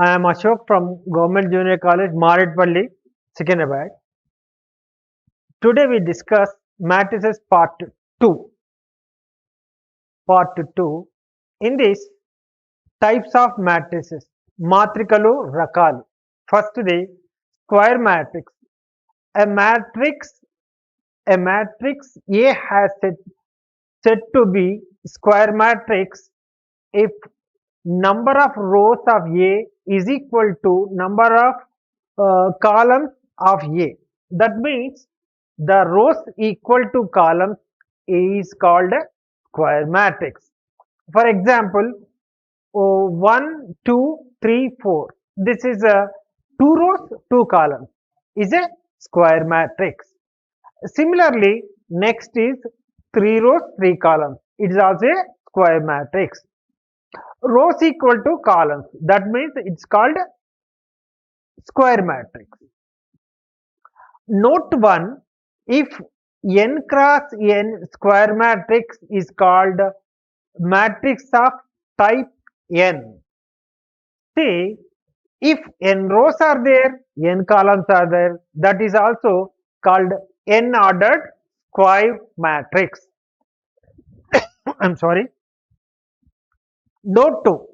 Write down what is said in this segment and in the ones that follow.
I am Ashok from Government Junior College, Maridpalli, Secunderabad. Today we discuss matrices part 2. Part 2. In this, types of matrices. Matrikalu rakalu. First the square matrix. A matrix a matrix A has said to be square matrix if number of rows of A is equal to number of columns of A. That means the rows equal to columns is called a square matrix. For example, 1, 2, 3, 4. This is a 2 rows, 2 columns is a square matrix. Similarly, next is 3 rows, 3 columns. It is also a square matrix. Rows equal to columns. That means it's called square matrix. Note 1, if n cross n square matrix is called matrix of type n. See, if n rows are there, n columns are there, that is also called n ordered square matrix. I'm sorry. Note 2,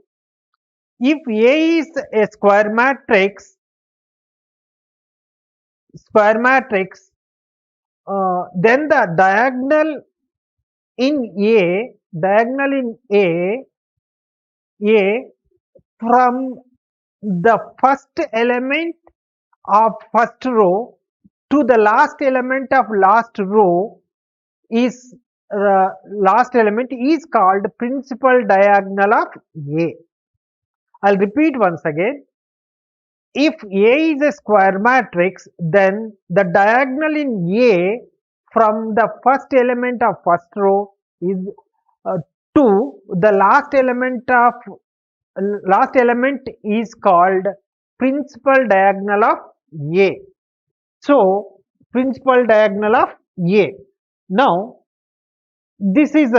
if A is a square matrix, then the diagonal in A from the first element of first row to the last element of last row is called principal diagonal of A. I'll repeat once again. If A is a square matrix, then the diagonal in A from the first element of first row is to the last element is called principal diagonal of A. So, principal diagonal of A. Now, this is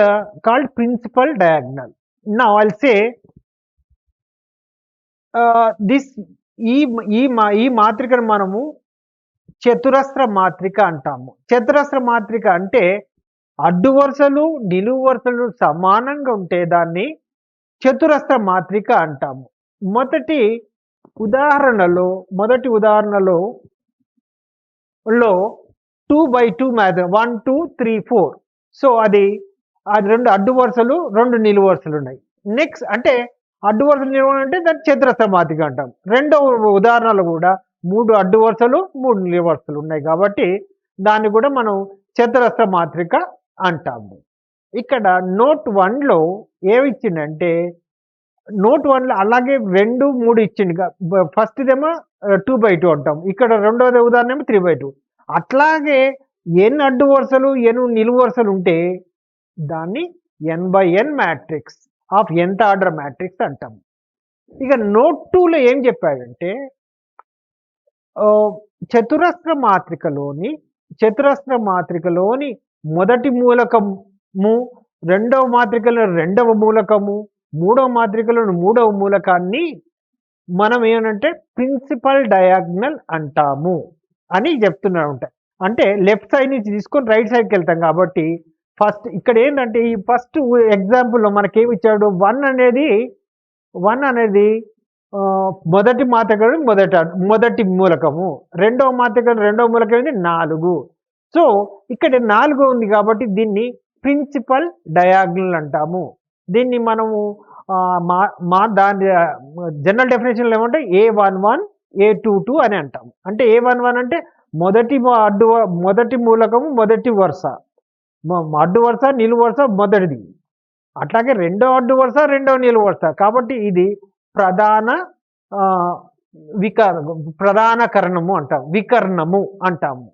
called principal diagonal. Now, I'll say this ఈ మాత్రికను మనము చతురస్ర మాత్రిక అంటాము. చతురస్ర మాత్రిక అంటే అడ్డు వరుసలు నిలువు వరుసలు సమానంగా ఉంటే దాన్ని చతురస్ర మాత్రిక అంటాము. మొదటి ఉదాహరణలో 2/2 మ్యాథ్ 1 2 3 4. సో అది రెండు అడ్డు వరుసలు రెండు నిలువు వరుసలు ఉన్నాయి. నెక్స్ట్ అంటే అడ్డు వరుసలు నిలువు అంటే దాన్ని చతురస్ర మాత్రిక అంటాం. రెండవ ఉదాహరణలో కూడా 3 అడ్డు వరుసలు 3 నిలువు వరుసలు ఉన్నాయి కాబట్టి దాన్ని కూడా మనం చతురస్ర మాత్రిక అంటాము. ఇక్కడ నోట్ 1లో ఏమి ఇచ్చిందంటే నోట్ 1లో అలాగే 2 3 ఇచ్చింది. ఫస్ట్ ఏమో 2/2 అంటాం. ఇక్కడ రెండవది ఉదాహరణ ఏమో 3/2. అట్లాగే n అడ్డు వరుసలు n నిలువు వరుసలు ఉంటే దాన్ని n/n matrix of nth order matrix అంటాం. ఇక నోట్ 2లో ఏం చెప్పాడంటే చతురస్ర మాత్రికలోని మొదటి మూలకము, రెండవ మాత్రికలో రెండవ మూలకము, మూడవ మాత్రికలోని మూడవ మూలకాన్ని మనం ఏమంటే ప్రిన్సిపల్ డయాగ్నల్ అంటాము అని చెప్తున్నా ఉంటాయి. అంటే లెఫ్ట్ సైడ్ నుంచి తీసుకొని రైట్ సైడ్కి వెళ్తాం కాబట్టి ఫస్ట్ ఇక్కడ ఏంటంటే ఈ ఫస్ట్ ఎగ్జాంపుల్లో మనకేమి ఇచ్చాడు 1 అనేది మొదటి మాత్రికలో మొదటి మూలకము, రెండవ మాత్రికలో రెండవ మూలకం ఏంటి 4. సో ఇక్కడ 4 ఉంది కాబట్టి దీన్ని ప్రిన్సిపల్ డయాగ్నల్ అంటాము. దీన్ని మనము దాని జనరల్ డెఫినేషన్లో ఏమంటే A11 A22 అని అంటాము. అంటే A11 అంటే మొదటి మూలకము మొదటి వరుస, అడ్డు వరుస నిలువు వరుస మొదటిది, అట్లాగే రెండో అడ్డు వరుస రెండో నిలువు వరుస. కాబట్టి ఇది ప్రధానకరణము అంటాం, వికర్ణము అంటాము.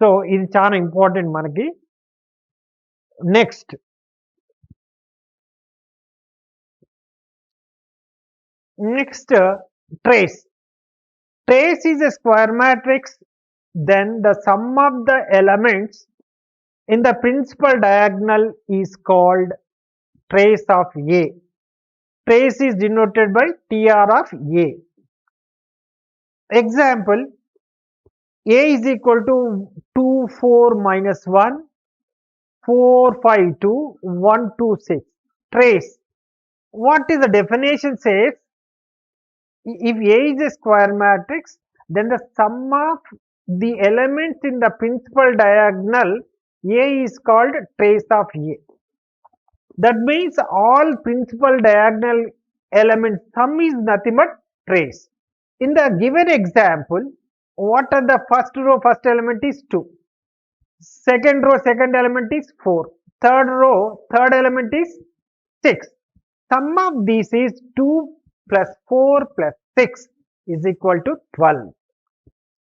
సో ఇది చాలా ఇంపార్టెంట్ మనకి. Next trace. Trace is a square matrix. Then the sum of the elements in the principal diagonal is called trace of A. trace is denoted by TR of A. Example, A is equal to 2, 4, minus 1, 4, 5, 2, 1, 2, 6. Trace. What is the definition says? If A is a square matrix, then the sum of the elements in the principal diagonal A is called trace of A. That means all principal diagonal elements sum is nothing but trace. In the given example, what are the first row, first element is 2. Second row, second element is 4. Third row, third element is 6. Sum of these is 2 plus 4 plus 6 is equal to 12.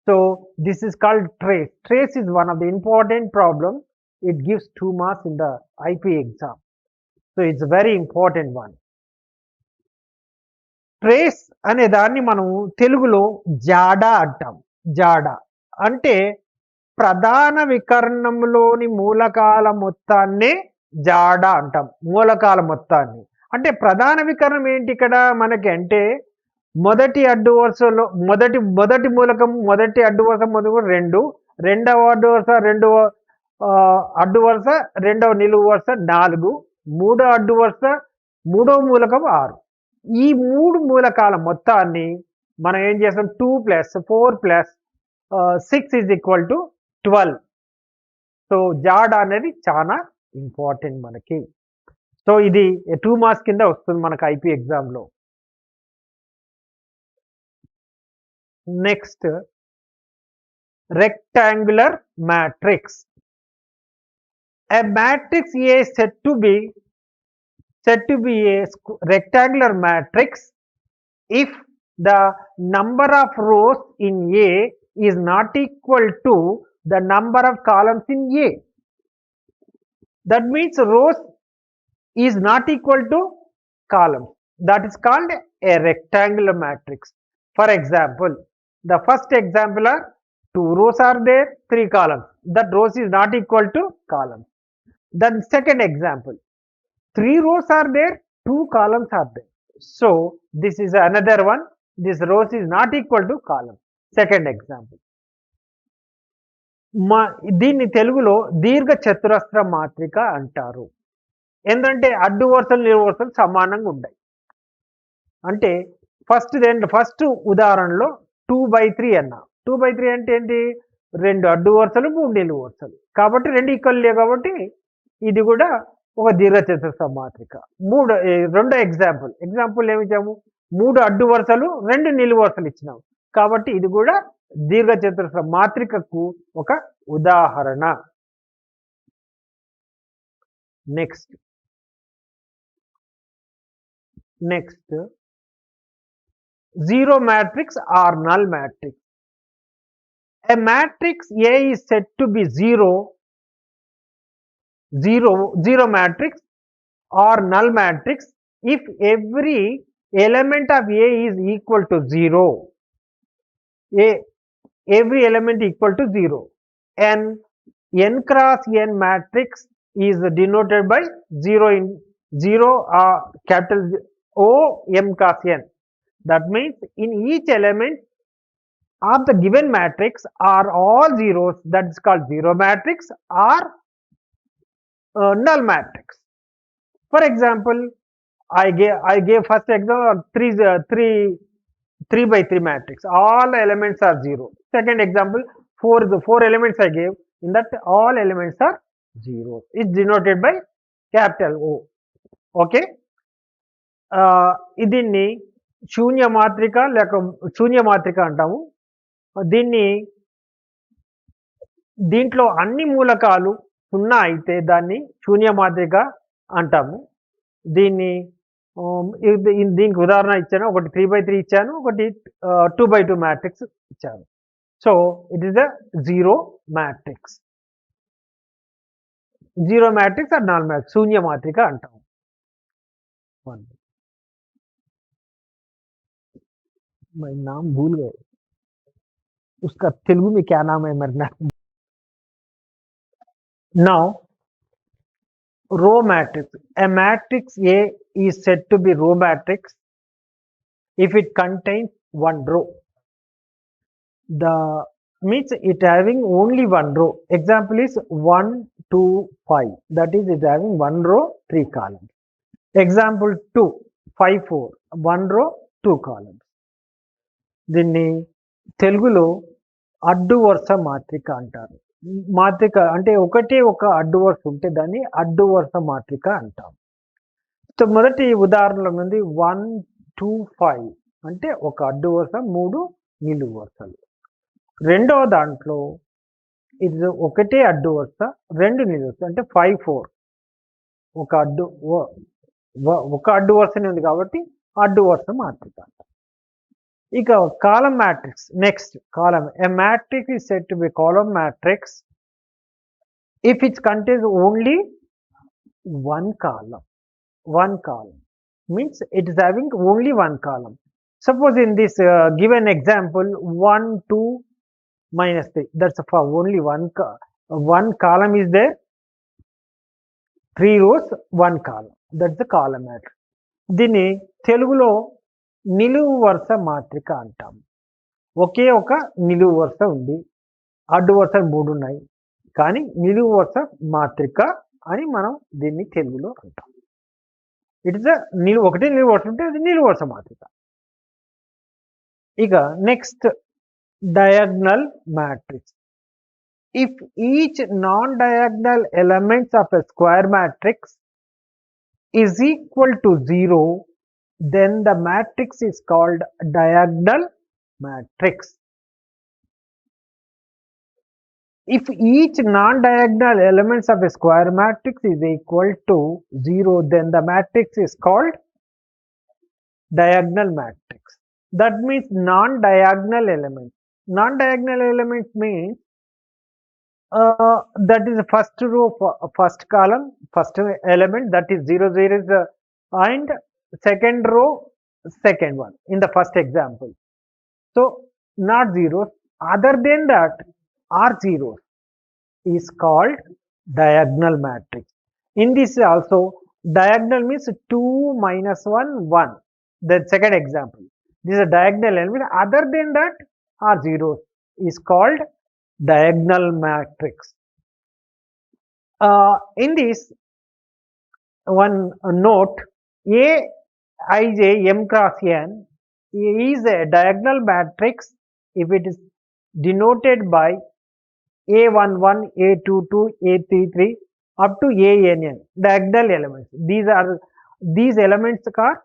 So this is called trace. Trace is one of the important problems. It gives 2 marks in the IP exam. So it's a very important one. Trace అనే దాన్ని మనం తెలుగులో జాడ అంటాం. జాడ అంటే ప్రధాన వికర్ణంలోని మూలకాల మొత్తాన్నే జాడ అంటాం. మూలకాల మొత్తాన్ని అంటే ప్రధాన వికర్ణం ఏంటి ఇక్కడ మనకి అంటే మొదటి అడ్డు వరుసలో మొదటి మూలకం మొదటి అడ్డు వరుస మొదటి 2, రెండవ అడ్డు వరుస రెండవ అడ్డు వరుస రెండవ నిలువు వరుస 4, మూడో అడ్డు వరుస మూడవ మూలకం 6. ఈ 3 మూలకాల మొత్తాన్ని మనం ఏం చేస్తాం 2 + 4 + 6 ఈజ్ ఈక్వల్ టు 12. సో జాడ అనేది చాలా ఇంపార్టెంట్ మనకి. సో ఇది 2 మార్క్స్ కింద వస్తుంది మనకు ఐపీ ఎగ్జామ్లో. Next rectangular matrix. A matrix A is said to be a rectangular matrix if the number of rows in A is not equal to the number of columns in A. That means rows is not equal to columns. That is called a rectangular matrix. For example, the first example are 2 rows are there, 3 columns. That rows is not equal to columns. Then second example, 3 rows are there, 2 columns are there. So this is another one. This rows is not equal to column. Second example. దీన్ని తెలుగులో దీర్ఘ చతురస్ర మాత్రిక అంటారు. ఎందుకంటే అడ్డు వరుసలు నిలువు వరుసలు సమానంగా ఉంటాయి. అంటే ఫస్ట్ ఉదాహరణలో 2/3 అన్నా. 2/3 అంటే ఏంటి? 2 అడ్డు వరుసలు 3 నిలువు వరుసలు కాబట్టి 2 ఈక్వల్ లేవు కాబట్టి ఇది కూడా ఒక దీర్ఘచతురస్ర మాత్రిక. రెండో ఎగ్జాంపుల్ ఏమి ఇచ్చాము? 3 అడ్డు వరుసలు 2 నిలువు వరుసలు ఇచ్చినాము కాబట్టి ఇది కూడా దీర్ఘచతురస్ర మాత్రికకు ఒక ఉదాహరణ. Next zero matrix or null matrix. A matrix A is said to be zero matrix or null matrix if every element of A is equal to 0. Every element equal to 0. N cross n matrix is denoted by 0 capital O m cross n. That means in each element of the given matrix are all zeros. That is called zero matrix or null matrix. For example, I gave first example 3/3 matrix. All elements are 0. Second example, 4 elements I gave. In that all elements are 0. It's denoted by capital O. Okay. దీన్ని శూన్య మాత్రిక లేక శూన్య మాత్రిక అంటాము. దీంట్లో అన్ని మూలకాలు 0 అయితే దాన్ని శూన్య మాత్రిక అంటాము. దీనికి ఉదాహరణ ఇచ్చాను. ఒకటి 3/3 ఇచ్చాను, ఒకటి 2/2 మ్యాట్రిక్స్ ఇచ్చాను. So it is the zero matrix. Zero matrix और null मैट्रिक्स शून्य मात्रिका अंटाము. मैं नाम भूल गए, उसका तेलुगु में क्या नाम है मेरे नाम. Now row matrix. A matrix A is said to be row matrix if it contains one row. The means it having only one row. Example is 1 2 5, that is it having one row 3 columns. Example 2 5 4, one row 2 columns. దీన్ని తెలుగులో అడ్డు వరుస మాత్రిక అంటారు. మాత్రిక అంటే ఒకటే ఒక అడ్డు వరుస ఉంటే దాన్ని అడ్డు వరుస మాత్రిక అంటాం. సో మొదటి ఉదాహరణలో ఉంది 1 2 5 అంటే ఒక అడ్డు వరుస 3 నిలువు వరుసలు. రెండవ దాంట్లో ఇది ఒకటే అడ్డు వరుస 2 నిలువు వరుస అంటే 5 4, ఒక అడ్డు వరుసనే ఉంది కాబట్టి అడ్డు వరుస మాత్రిక. ఇక column matrix. Next column. A matrix is said to be column matrix if it contains only one column. One column means it is having only one column. Suppose in this given example 1 2 minus 3, that's for only one column is there, 3 rows 1 column, that's the column matrix. దీన్ని తెలుగులో నిలువు వరుస మాత్రిక అంటాం. ఒకే ఒక నిలువు వరుస ఉంది, అడ్డు వరుసలు 3 ఉన్నాయి, కానీ నిలువు వరుస మాత్రిక అని మనం దీన్ని తెలుగులో అంటాం. ఇట్ ఇస్ ఒకటే నిలువు వరుస ఉంటే అది నిలువు వరుస మాత్రిక. ఇక next diagonal matrix. If each non diagonal elements of a square matrix is equal to 0, then the matrix is called diagonal matrix. If each non-diagonal elements of a square matrix is equal to 0, then the matrix is called diagonal matrix. That means non-diagonal elements. Non-diagonal elements means that is the first row, first column, first element, that is 0 0 is and second row, second one in the first example. So not zeros, other than that are zeros, is called diagonal matrix. In this also diagonal means 2 minus 1 1, the second example. This is a diagonal element, other than that are zeros, is called diagonal matrix. In this one note, Aij m cross n is a diagonal matrix if it is denoted by A11, A22, A33 up to ANN diagonal elements. These elements are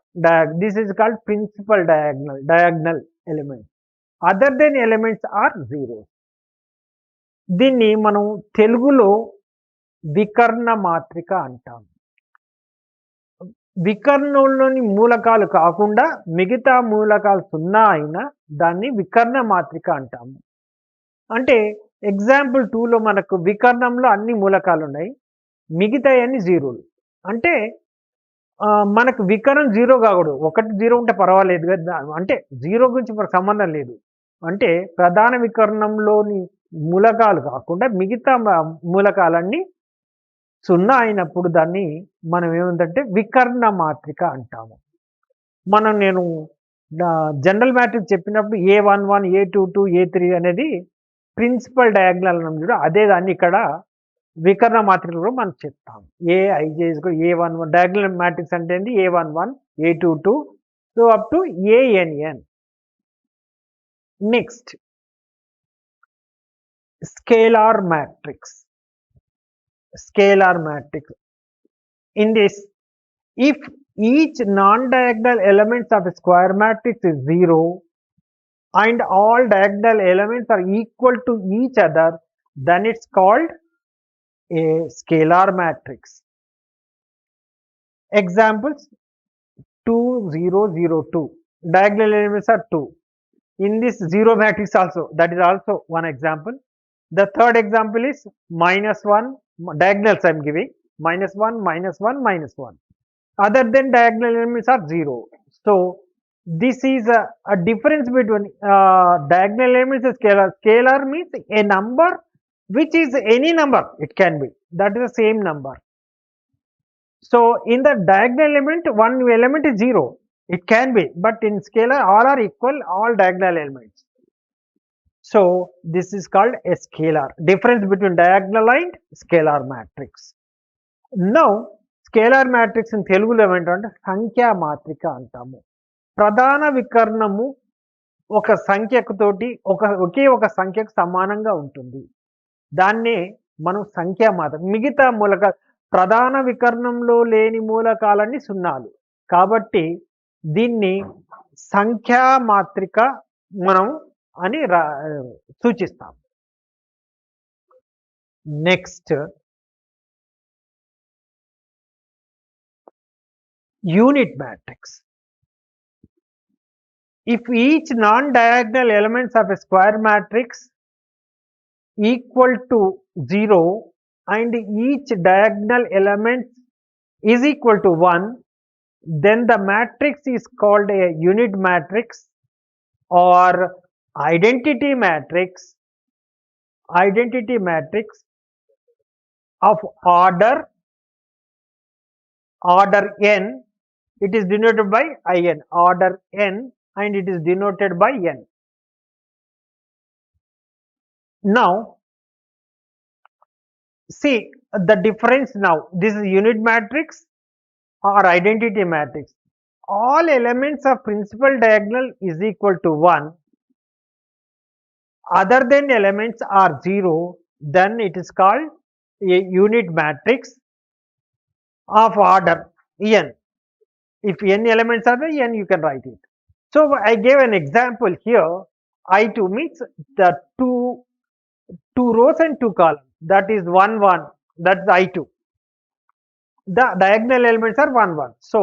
this is called principal diagonal elements. Other than elements are zeros. దీన్ని మనం తెలుగులో వికర్ణ మాత్రిక అంటాం. వికర్ణంలోని మూలకాలు కాకుండా మిగతా మూలకాలు 0 అయినా దాన్ని వికర్ణ మాత్రిక అంటాము. అంటే ఎగ్జాంపుల్ 2లో మనకు వికర్ణంలో అన్ని మూలకాలు ఉన్నాయి, మిగతా అన్ని జీరోలు. అంటే మనకు వికర్ణం 0 కాకూడదు, 1 0 ఉంటే పర్వాలేదు కదా, అంటే 0 గురించి మనకు సంబంధం లేదు. అంటే ప్రధాన వికర్ణంలోని మూలకాలు కాకుండా మిగతా మూలకాలన్నీ 0 అయినప్పుడు దాన్ని మనం ఏముందంటే వికర్ణ మాత్రిక అంటాము. నేను జనరల్ మ్యాట్రిక్స్ చెప్పినప్పుడు A11, A22, A3 అనేది ప్రిన్సిపల్ డయాగ్నల్ అన్నాం చూడ, అదే దాన్ని ఇక్కడ వికర్ణ మాత్రిక కూడా మనం చెప్తాం. Aij A11 డయాగ్నల్ మ్యాట్రిక్స్ అంటే ఏంటి, A11, A22 so up to ANN. Next scalar matrix. Scalar matrix. In this, if each non-diagonal elements of a square matrix is 0 and all diagonal elements are equal to each other, then it's called a scalar matrix. Examples 2 0 0 2, diagonal elements are 2. In this 0 matrix also, that is also one example. The third example is -1, diagonals I am giving, -1 -1 -1. Other than diagonal elements are 0. So this is a difference between diagonal elements and scalar. Scalar means a number which is any number, it can be, that is the same number. So in the diagonal element, one element is 0. It can be, but in scalar all are equal, all diagonal elements. So this is called a scalar. Difference between diagonal and scalar matrix. Now scalar matrix ని తెలుగులో ఏమంటామంటే సంఖ్యా మాత్రిక అంటాము. ప్రధాన వికర్ణము ఒక సంఖ్యతోటి ఒకే ఒక సంఖ్యకు సమానంగా ఉంటుంది. దాన్నే మనం సంఖ్యా మాత్రిక. మిగతా మూలకాలు ప్రధాన వికర్ణంలో లేని మూలకాలన్నీ సున్నాలు. కాబట్టి దీన్ని సంఖ్యా మాత్రిక మనం అని సూచిస్తాం. Next unit matrix. If each non-diagonal elements of a square matrix equal to 0 and each diagonal element is equal to 1, then the matrix is called a unit matrix or identity matrix of order n. It is denoted by in, order n, and it is denoted by n. Now see the difference. Now this is unit matrix or identity matrix. All elements of principal diagonal is equal to 1. Other than elements are 0, then it is called a unit matrix of order n. If n elements are there, n you can write it. So I gave an example here. I2 means the two rows and 2 columns. That is 1 1. That's I2. The diagonal elements are 1 1. So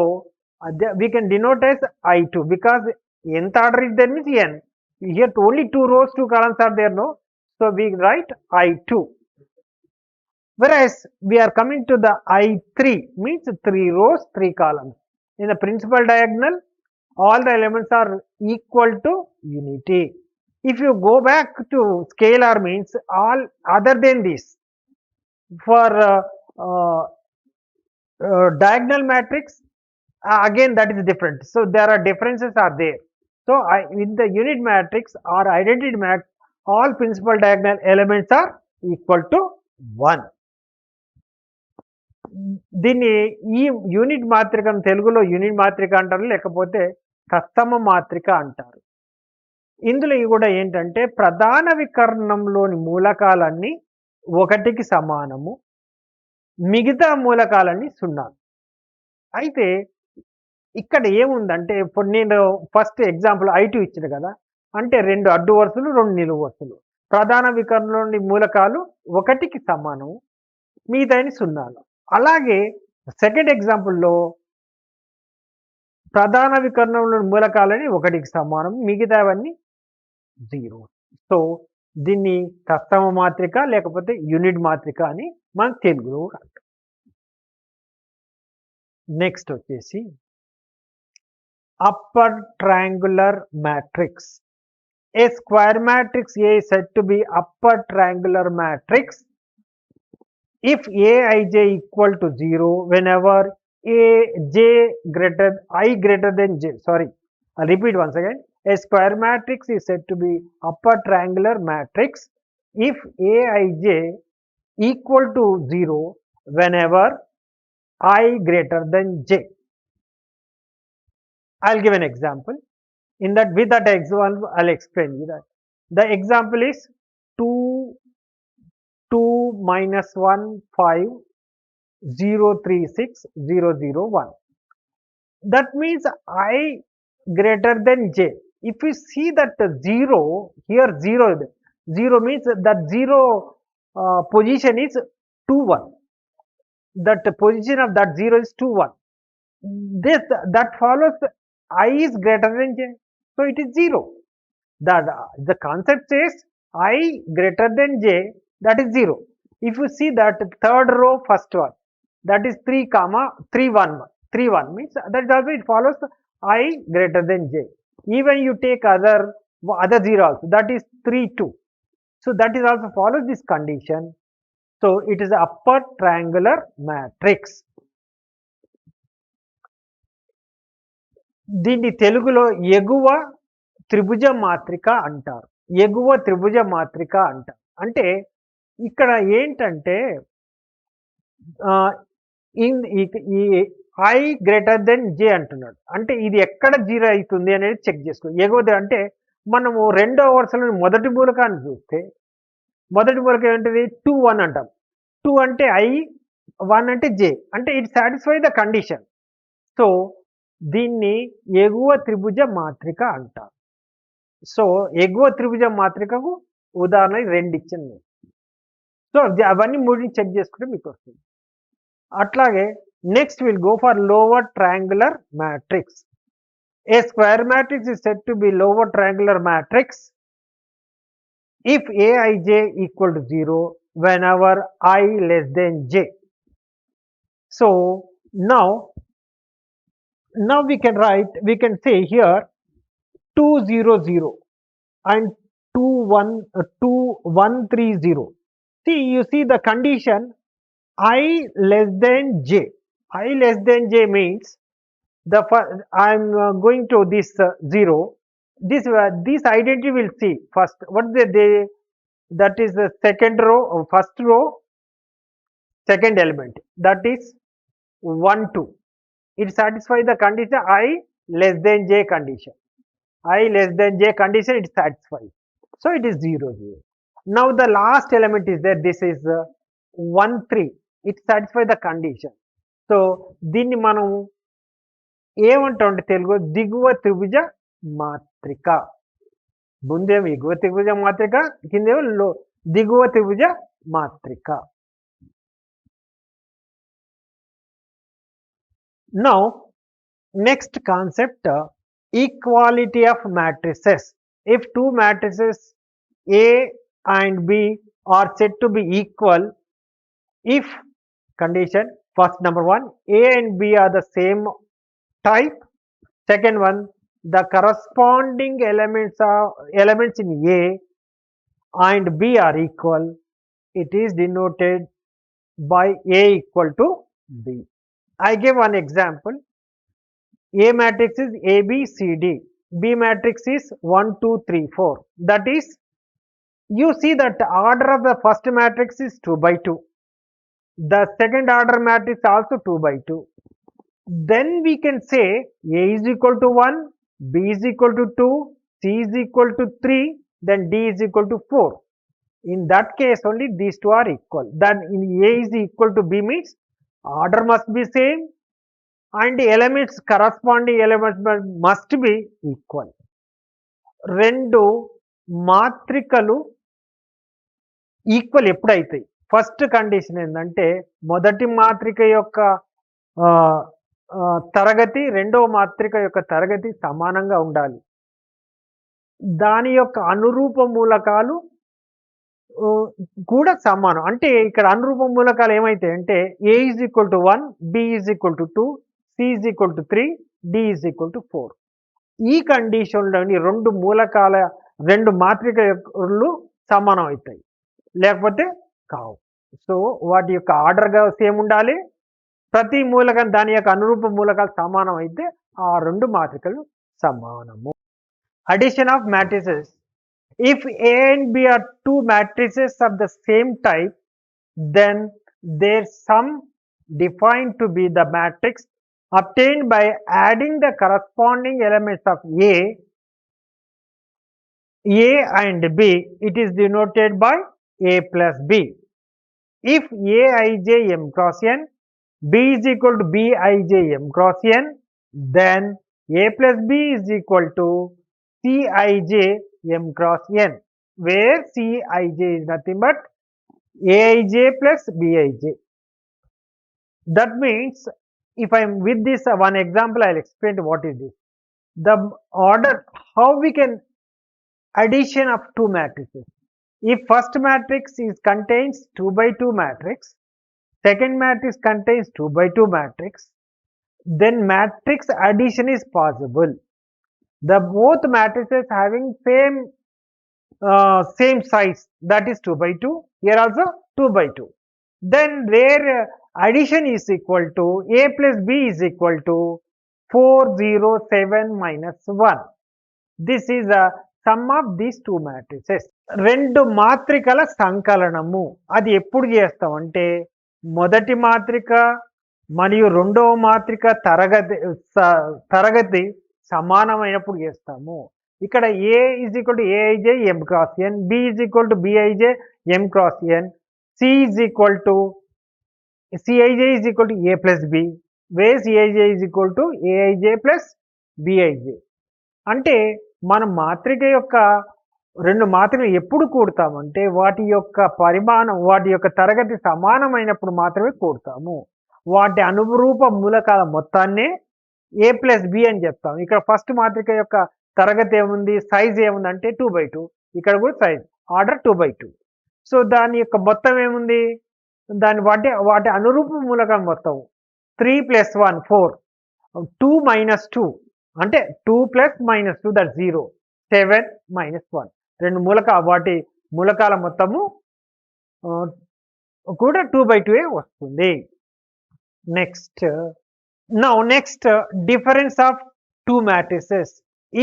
we can denote as I2 because nth order is there means n. Here only 2 rows, 2 columns are there, no? So we write I2. Whereas we are coming to the I3 means 3 rows, 3 columns. In the principal diagonal, all the elements are equal to unity. If you go back to scalar means all other than this. For diagonal matrix, again that is different. So there are differences are there. So in the unit matrix or identity matrix, all principal diagonal elements are equal to 1. దీన్ని ఈ unit మాత్రికను తెలుగులో unit మాత్రిక అంటారు, లేకపోతే తత్సమ మాత్రిక అంటారు. ఇందులో కూడా ఏంటంటే ప్రధాన వికర్ణంలోని మూలకాలన్నీ 1కి సమానము, మిగతా మూలకాలన్నీ 0. అయితే ఇక్కడ ఏముందంటే ఇప్పుడు నేను ఫస్ట్ ఎగ్జాంపుల్ I2 ఇచ్చిన కదా, అంటే 2 అడ్డు వరుసలు 2 నిలువు వరుసలు. ప్రధాన వికర్ణంలోని మూలకాలు 1కి సమానం, మిగతాని 0. అలాగే సెకండ్ ఎగ్జాంపుల్లో ప్రధాన వికర్ణంలోని మూలకాలని 1కి సమానం, మిగతావన్నీ 0. సో దీన్ని తత్సమ మాత్రిక లేకపోతే యూనిట్ మాత్రిక అని మనం తెలుగులో అంటాం. నెక్స్ట్ వచ్చేసి upper triangular matrix. A square matrix A is said to be upper triangular matrix if Aij equal to 0 whenever I greater than j. Sorry, I'll repeat once again. A square matrix is said to be upper triangular matrix if Aij equal to 0 whenever I greater than j. I'll give an example. In that, with that example, I'll explain you that. The example is 2 minus 1 5 0 3 6 0 0 1. That means I greater than j. If you see that 0 here, 0 means that 0 position is 2 1. That position of that 0 is 2 1. That follows I is greater than j, so it is 0. The concept says I greater than j, that is 0. If you see that third row, first one, that is 3 comma 3 1 3 1 means that also it follows I greater than j. Even you take other 0 also, that is 3 2. So that is also follows this condition. So it is upper triangular matrix. దీన్ని తెలుగులో ఎగువ త్రిభుజ మాత్రిక అంటారు. ఎగువ త్రిభుజ మాత్రిక అంటారు. అంటే ఇక్కడ ఏంటంటే ఇన్ ఈ ఐ గ్రేటర్ దెన్ జే అంటున్నాడు. అంటే ఇది ఎక్కడ జీరో అవుతుంది అనేది చెక్ చేసుకో. ఎగువది అంటే మనము రెండో వరుసలో మొదటి మూలకాన్ని చూస్తే మొదటి మూలకం ఏంటిది 2, 1 అంటాం. 2 అంటే ఐ, 1 అంటే జే. అంటే it satisfy the condition. So దీన్ని ఎగువ త్రిభుజ మాత్రిక అంటారు. సో ఎగువ త్రిభుజ మాత్రికకు ఉదాహరణ 2 ఇచ్చింది. సో అవన్నీ 3 చెక్ చేసుకుంటే మీకు వస్తుంది. అట్లాగే next will go for lower triangular matrix. A square matrix is said to be lower triangular matrix if Aij equal to 0 whenever I less than j. So now we can say here 2 0 0 and 2 1 3 0. See, you see the condition I less than j. I less than j means I am going to this 0. This identity will see first. What that is the second row or first row, second element. That is 1 2. It satisfies the condition I less than j condition. I less than j condition it satisfies. So it is 0 0. Now the last element is there. This is 1 3. It satisfies the condition. So దీన్ని మనం ఏమంటామంటే తెలుగు దిగువ త్రిభుజ మాత్రిక. ముందేమో ఎగువ త్రిభుజ మాత్రిక, కిందేమో దిగువ త్రిభుజ మాత్రిక. Now next concept, equality of matrices. If two matrices A and B are said to be equal, if condition first number 1 A and B are the same type, second one the corresponding elements in A and B are equal, it is denoted by A equal to B. I give one example. A matrix is A B C D, B matrix is 1 2 3 4. That is, you see that the order of the first matrix is 2 by 2. The second order matrix also 2 by 2. Then we can say A is equal to 1, B is equal to 2, C is equal to 3, then D is equal to 4. In that case only these two are equal. Then in A is equal to B means order must be same and elements, corresponding elements must be equal. రెండు మాత్రికలు equal ఎప్పుడైతాయి? First condition ఏంటంటే మొదటి మాత్రిక యొక్క తరగతి రెండవ మాత్రిక యొక్క తరగతి సమానంగా ఉండాలి. దాని యొక్క అనురూప మూలకాలు కూడా సమానం. అంటే ఇక్కడ అనురూప మూలకాలు ఏమైతాయి అంటే A is equal to 1, B is equal to 2, C is equal to 3, D is equal to 4. ఈ కండిషన్లోని రెండు మూలకాల రెండు మాత్రికలు సమానం అవుతాయి, లేకపోతే కావు. సో వాటి యొక్క ఆర్డర్గా సేమ్ ఉండాలి. ప్రతి మూలకం దాని యొక్క అనురూప మూలకాలు సమానం అయితే ఆ రెండు మాత్రికలు సమానము. Addition of matrices. If A and B are two matrices of the same type, then their sum defined to be the matrix obtained by adding the corresponding elements of A and B. It is denoted by A plus B. If Aij m cross n, B is equal to Bij m cross n, then A plus B is equal to Cij m cross n, where Cij is nothing but Aij plus Bij. That means, if I am with this one example, I will explain what is this. The order, how we can addition of two matrices. If first matrix contains 2 by 2 matrix, second matrix contains 2 by 2 matrix, then matrix addition is possible. The both matrices having same size, that is 2 by 2, here also 2 by 2. Then their addition is equal to A plus B is equal to 4, 0, 7, minus 1. This is the sum of these two matrices. రెండు మాత్రికల సంకలనము అది ఎప్పుడు చేస్తామంటే మొదటి మాత్రిక మరియు రెండవ మాత్రిక తరగతి సమానమైనప్పుడు చేస్తాము. ఇక్కడ A is equal to Aij m cross n, B is equal to Bij m cross n, C is equal to Cij is equal to A plus B, where Cij is equal to Aij plus Bij. అంటే మనం మాత్రిక యొక్క రెండు మాత్రికలు ఎప్పుడు కూడతామంటే వాటి యొక్క పరిమాణం వాటి యొక్క తరగతి సమానమైనప్పుడు మాత్రమే కూడతాము. వాటి అనురూప మూలకాల మొత్తాన్నే A ప్లస్ B అని చెప్తాం. ఇక్కడ ఫస్ట్ మాత్రిక యొక్క తరగతి ఏముంది, సైజ్ ఏముంది అంటే 2/2. ఇక్కడ కూడా సైజ్ ఆర్డర్ 2/2. సో దాని యొక్క మొత్తం ఏముంది, దాని వాటి అనురూప మూలకం మొత్తం 3 + 1 4, 2 - 2 అంటే 2 + -2 దట్ 0, 7 - 1. రెండు వాటి మూలకాల మొత్తము కూడా 2/2 వస్తుంది. Next difference of two matrices.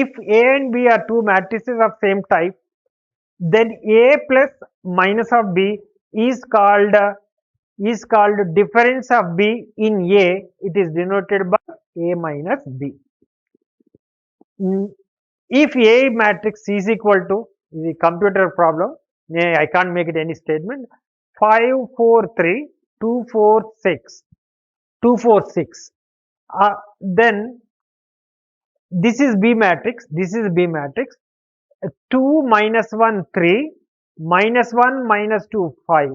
If A and B are two matrices of same type, then A plus minus of B is called difference of B in A. It is denoted by A minus B. If A matrix is equal to, the computer problem, I can't make it any statement, 5 4 3 2 4 6 2 4 6, then this is B matrix, 2 minus 1 3, minus 1 minus 2 5,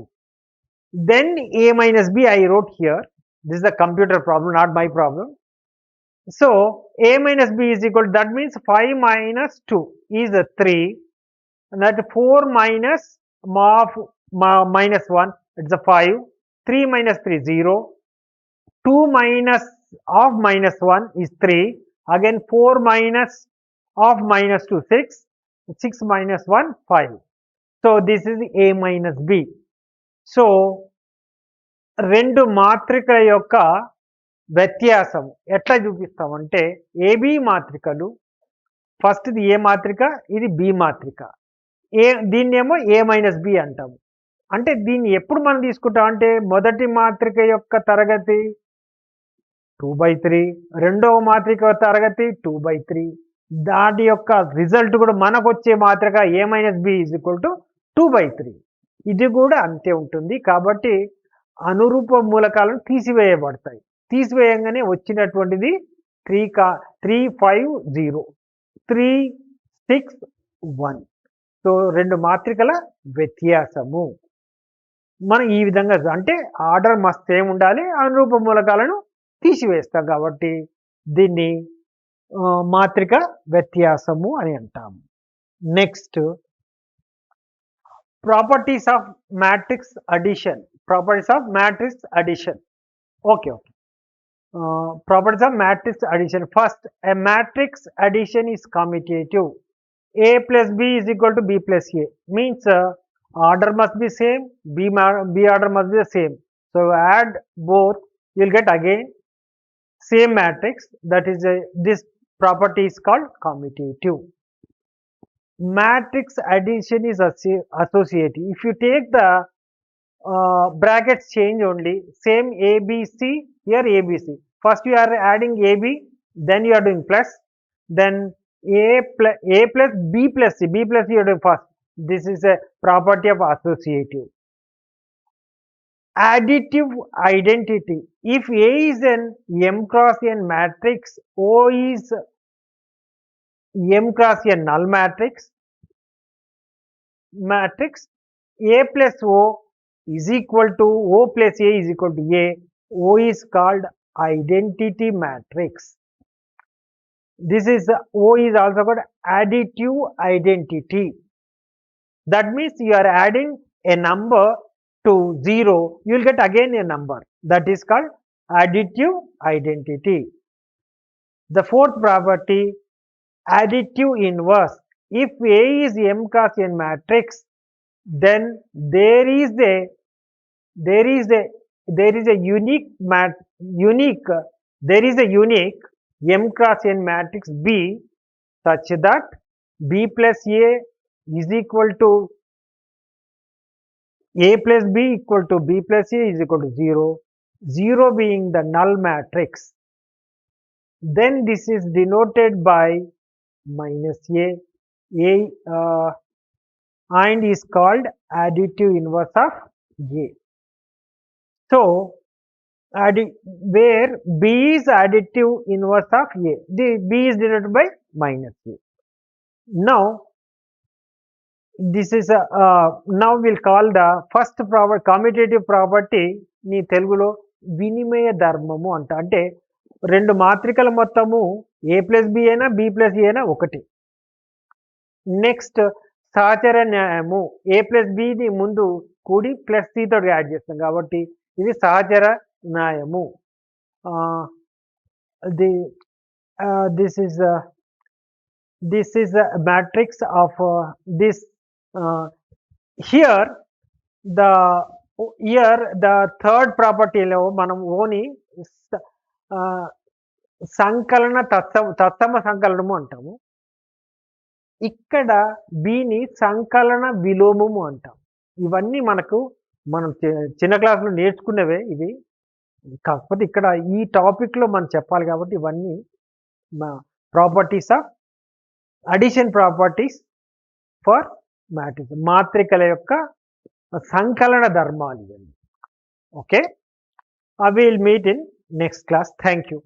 then A minus B I wrote here. This is a computer problem, not my problem. So A minus B is equal to, that means 5 minus 2 is 3, and that 4 minus minus 1, it's a 5, 3 minus 3 0, 2 minus of minus 1 is 3, again 4 minus of minus 2 6, 6 minus 1 5. So this is A minus B. So రెండు మాత్రికల యొక్క వ్యత్యాసం ఎట్లా చూపిస్తామంటే, AB మాత్రికలు, first ఇది A మాత్రిక, ఇది B మాత్రిక, దీన్నేమో A minus B అంటాము. అంటే దీన్ని ఎప్పుడు మనం తీసుకుంటాం అంటే మొదటి మాత్రిక యొక్క తరగతి 2/3, రెండవ మాత్రిక తరగతి 2/3, దాని యొక్క రిజల్ట్ కూడా మనకు వచ్చే మాత్రిక A minus B is equal to 2/3. ఇది కూడా అంతే ఉంటుంది. కాబట్టి అనురూప మూలకాలను తీసివేయబడతాయి. తీసివేయంగానే వచ్చినటువంటిది 3 5 0 3 6 1. సో రెండు మాత్రికల వ్యత్యాసము మనం ఈ విధంగా, అంటే ఆర్డర్ మస్ట్ ఏమి ఉండాలి, అనురూప మూలకాలను తీసివేస్తాం కాబట్టి దీన్ని మాత్రిక వ్యత్యాసము అని అంటాము. Next properties of matrix addition. Okay. Properties of matrix addition. First, a matrix addition is commutative. A plus B is equal to B plus A, means order must be same, B order must be the same. So add both, you will get again same matrix. That is this property is called commutative. Matrix addition is associative. If you take the brackets change only, same ABC, here ABC, first you are adding AB, then you are doing plus, then A plus B plus C, B plus C you are doing first. This is a property of associative. Additive identity. If A is an M cross N matrix, O is M cross N null matrix, A plus O is equal to O plus A is equal to A. O is called identity matrix. This is O is also called additive identity. That means you are adding a number to 0, you will get again a number. That is called additive identity. The fourth property, additive inverse. If A is M cross N matrix, then there is a unique M cross n matrix B such that B plus A is equal to A plus B equal to B plus A is equal to 0, 0 being the null matrix. Then this is denoted by minus A and is called additive inverse of A. So, where B is additive inverse of A, the B is denoted by minus A. Now, this is now we'll call the first property commutative property ని తెలుగులో వినిమయ ధర్మము అంట. అంటే రెండు మాత్రికల మొత్తము A plus B అయినా B plus ఏ అయినా ఒకటి. నెక్స్ట్ సహచర న్యాయము, A ప్లస్ బిని ముందు కూడి ప్లస్ సి తోటి యాడ్ చేస్తాం కాబట్టి ఇది సహచర న్యాయము. This is a matrix of this here the third property లో మనం ఓని సంకలన తత్సమ సంకలనము అంటాము. ఇక్కడ బిని సంకలన విలోమము అంటాం. ఇవన్నీ మనం చిన్న క్లాసులో నేర్చుకున్నవే ఇవి. కాకపోతే ఇక్కడ ఈ టాపిక్ లో మనం చెప్పాలి కాబట్టి ఇవన్నీ properties of addition properties for matrix, మాత్రికల యొక్క సంకలన ధర్మాలు ఇవన్నీ. Okay, I will meet in next class. Thank you.